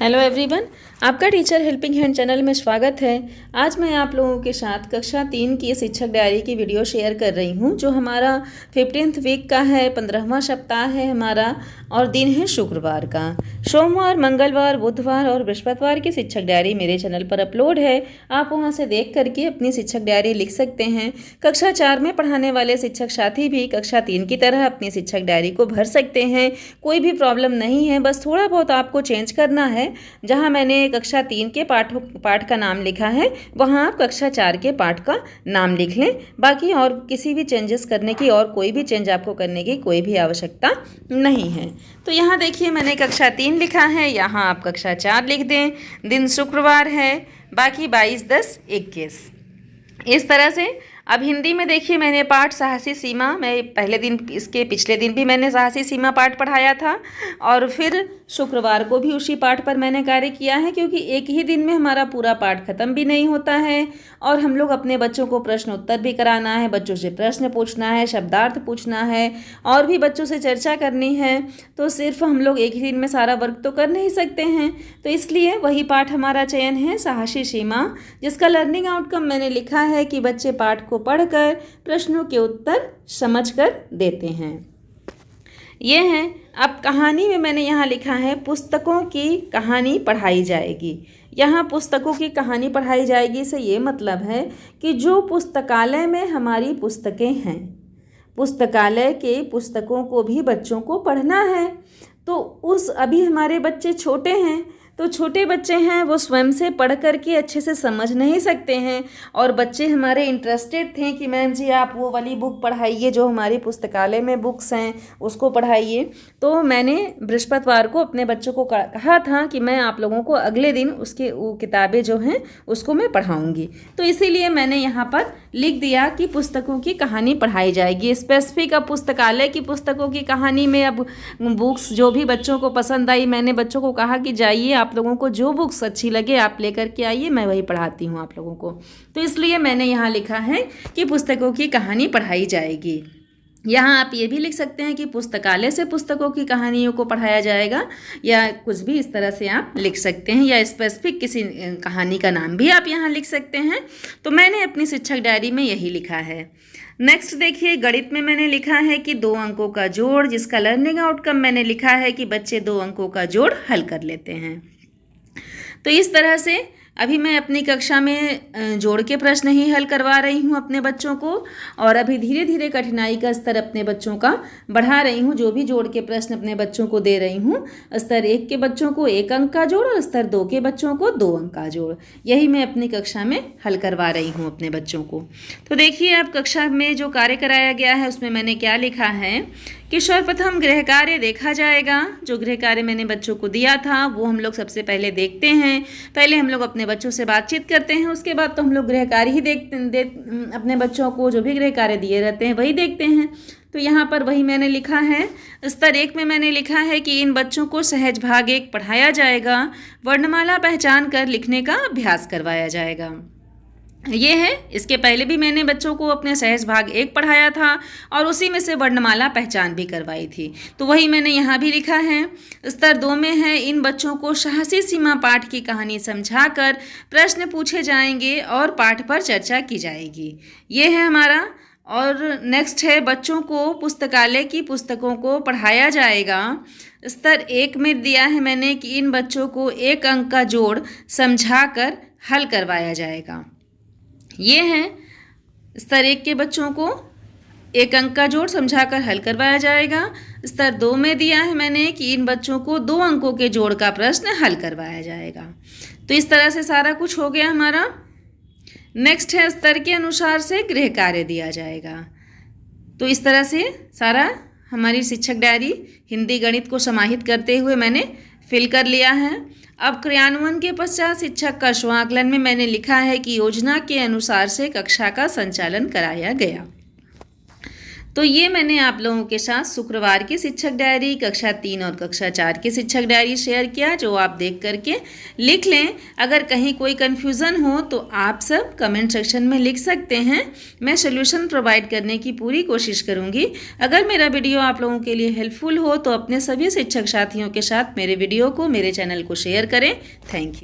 Hello everyone, आपका teacher helping hand channel में स्वागत है। आज मैं आप लोगों के साथ कक्षा 3 की शिक्षक डायरी की वीडियो शेयर कर रही हूं, जो हमारा 15th वीक का है, 15वां सप्ताह है हमारा और दिन है शुक्रवार का। सोमवार, मंगलवार, बुधवार और बृहस्पतिवार की शिक्षक डायरी मेरे चैनल पर अपलोड है। आप वहां से देख करके अपनी शिक्षक डायरी लिख सकते हैं। कक्षा 4 में पढ़ाने वाले शिक्षक साथी भी कक्षा 3 की तरह अपनी शिक्षक डायरी को भर सकते हैं। कोई भी प्रॉब्लम नहीं है, बस थोड़ा बहुत आपको चेंज करना है। जहां मैंने कक्षा 3 के पाठ का नाम लिखा है, वहां आप कक्षा 4 के पाठ का नाम लिख लें। बाकी और किसी भी चेंजेस करने की और कोई भी चेंज आपको करने की कोई भी आवश्यकता नहीं है। तो यहाँ देखिए, मैंने कक्षा 3 लिखा है, यहाँ आप कक्षा 4 लिख दें। दिन शुक्रवार है, बाकी 22-10-21 इस तरह से। अब हिंदी में देखिए, मैंने पाठ साहसी सीमा, मैं पहले दिन इसके पिछले दिन भी मैंने साहसी सीमा पाठ पढ़ाया था और फिर शुक्रवार को भी उसी पाठ पर मैंने कार्य किया है, क्योंकि एक ही दिन में हमारा पूरा पाठ खत्म भी नहीं होता है और हम लोग अपने बच्चों को प्रश्न उत्तर भी कराना है, बच्चों से प्रश्न पूछना है, शब्दार्थ पूछना है और भी बच्चों से चर्चा करनी है। तो सिर्फ हम लोग एक ही दिन में सारा वर्क तो कर नहीं सकते हैं, तो इसलिए वही पाठ हमारा चयन है, साहसी सीमा, जिसका लर्निंग आउटकम मैंने लिखा है कि बच्चे पाठ को पढ़कर प्रश्नों के उत्तर समझकर देते हैं। ये हैं। अब कहानी में मैंने यहाँ लिखा है, पुस्तकों की कहानी पढ़ाई जाएगी। यहाँ पुस्तकों की कहानी पढ़ाई जाएगी से ये मतलब है कि जो पुस्तकालय में हमारी पुस्तकें हैं, पुस्तकालय के पुस्तकों को भी बच्चों को पढ़ना है। तो अभी हमारे बच्चे छोटे हैं, तो छोटे बच्चे हैं, वो स्वयं से पढ़ करके अच्छे से समझ नहीं सकते हैं। और बच्चे हमारे इंटरेस्टेड थे कि मैम जी आप वो वाली बुक पढ़ाइए जो हमारी पुस्तकालय में बुक्स हैं, उसको पढ़ाइए। तो मैंने बृहस्पतिवार को अपने बच्चों को कहा था कि मैं आप लोगों को अगले दिन उसके वो किताबें जो हैं उसको मैं पढ़ाऊँगी। तो इसीलिए मैंने यहाँ पर लिख दिया कि पुस्तकों की कहानी पढ़ाई जाएगी। स्पेसिफिक अब पुस्तकालय की पुस्तकों की कहानी में अब बुक्स जो भी बच्चों को पसंद आई, मैंने बच्चों को कहा कि जाइए, आप लोगों को जो बुक्स अच्छी लगे आप लेकर के आइए, मैं वही पढ़ाती हूँ आप लोगों को। तो इसलिए मैंने यहाँ लिखा है कि पुस्तकों की कहानी पढ़ाई जाएगी। यहाँ आप ये भी लिख सकते हैं कि पुस्तकालय से पुस्तकों की कहानियों को पढ़ाया जाएगा, या कुछ भी इस तरह से आप लिख सकते हैं, या स्पेसिफिक किसी कहानी का नाम भी आप यहाँ लिख सकते हैं। तो मैंने अपनी शिक्षक डायरी में यही लिखा है। नेक्स्ट देखिए, गणित में मैंने लिखा है कि 2 अंकों का जोड़, जिसका लर्निंग आउटकम मैंने लिखा है कि बच्चे 2 अंकों का जोड़ हल कर लेते हैं। तो इस तरह से अभी मैं अपनी कक्षा में जोड़ के प्रश्न ही हल करवा रही हूँ अपने बच्चों को, और अभी धीरे धीरे कठिनाई का स्तर अपने बच्चों का बढ़ा रही हूँ। जो भी जोड़ के प्रश्न अपने बच्चों को दे रही हूँ, स्तर 1 के बच्चों को 1 अंक का जोड़ और स्तर 2 के बच्चों को 2 अंक का जोड़, यही मैं अपनी कक्षा में हल करवा रही हूँ अपने बच्चों को। तो देखिए, अब कक्षा में जो कार्य कराया गया है उसमें मैंने क्या लिखा है कि सर्वप्रथम गृह कार्य देखा जाएगा। जो गृह कार्य मैंने बच्चों को दिया था वो हम लोग सबसे पहले देखते हैं। पहले हम लोग अपने बच्चों से बातचीत करते हैं, उसके बाद तो हम लोग गृह कार्य ही अपने बच्चों को जो भी गृह कार्य दिए रहते हैं वही देखते हैं। तो यहाँ पर वही मैंने लिखा है। स्तर 1 में मैंने लिखा है कि इन बच्चों को सहज भाग 1 पढ़ाया जाएगा, वर्णमाला पहचान कर लिखने का अभ्यास करवाया जाएगा। ये है। इसके पहले भी मैंने बच्चों को अपने सहज भाग 1 पढ़ाया था और उसी में से वर्णमाला पहचान भी करवाई थी, तो वही मैंने यहाँ भी लिखा है। स्तर 2 में है, इन बच्चों को साहसी सीमा पाठ की कहानी समझाकर प्रश्न पूछे जाएंगे और पाठ पर चर्चा की जाएगी। ये है हमारा। और नेक्स्ट है, बच्चों को पुस्तकालय की पुस्तकों को पढ़ाया जाएगा। स्तर 1 में दिया है मैंने कि इन बच्चों को 1 अंक का जोड़ समझाकर हल करवाया जाएगा। ये है। स्तर 1 के बच्चों को 1 अंक का जोड़ समझाकर हल करवाया जाएगा। स्तर 2 में दिया है मैंने कि इन बच्चों को 2 अंकों के जोड़ का प्रश्न हल करवाया जाएगा। तो इस तरह से सारा कुछ हो गया हमारा। नेक्स्ट है, स्तर के अनुसार से गृह कार्य दिया जाएगा। तो इस तरह से सारा हमारी शिक्षक डायरी हिंदी गणित को समाहित करते हुए मैंने फिल कर लिया है। अब क्रियान्वयन के पश्चात शिक्षक का स्वांकलन में मैंने लिखा है कि योजना के अनुसार से कक्षा का संचालन कराया गया। तो ये मैंने आप लोगों के साथ शुक्रवार की शिक्षक डायरी, कक्षा 3 और कक्षा 4 की शिक्षक डायरी शेयर किया, जो आप देख करके लिख लें। अगर कहीं कोई कन्फ्यूज़न हो तो आप सब कमेंट सेक्शन में लिख सकते हैं, मैं सोल्यूशन प्रोवाइड करने की पूरी कोशिश करूँगी। अगर मेरा वीडियो आप लोगों के लिए हेल्पफुल हो तो अपने सभी शिक्षक साथियों के साथ मेरे वीडियो को, मेरे चैनल को शेयर करें। Thank you.